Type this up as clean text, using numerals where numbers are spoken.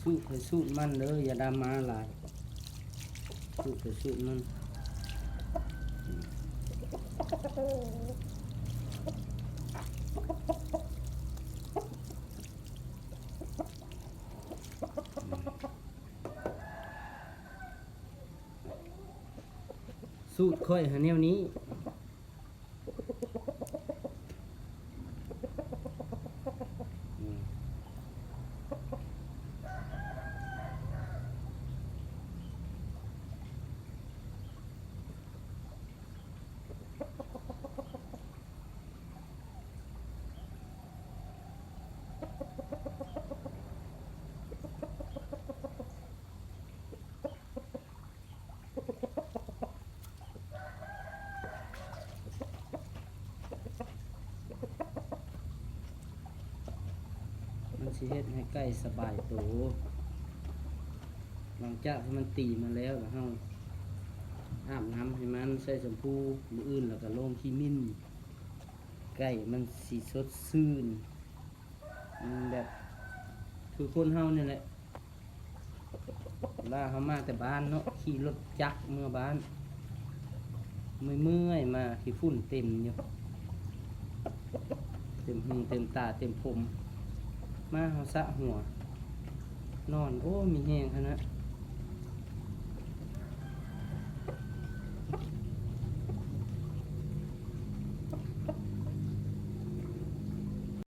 สูตรให้สูตรมันเด้ออย่าดำมาหลายสูตรให้สูตรมันสูตรค่อยหาแนวนี้มันสิเฮ็ดให้ไก่สบายตัวหลังจากที่มันตีมาแล้วเฮาอาบน้ำให้มันใส่แชมพูมื้ออื่นแล้วก็ลงขี้มิ้นไก่มันสิสดชื่นแบบคือคนเฮานี่แหละเวลาเฮามาแต่บ้านเนาะขี่รถจักรเมื่อบ้านเมื่อยมาขี้ฝุ่นเต็มอยู่เต็มหูเต็มตาเต็มผมมาเฮาสระหัวนอนโอ้มีแห้งขนาด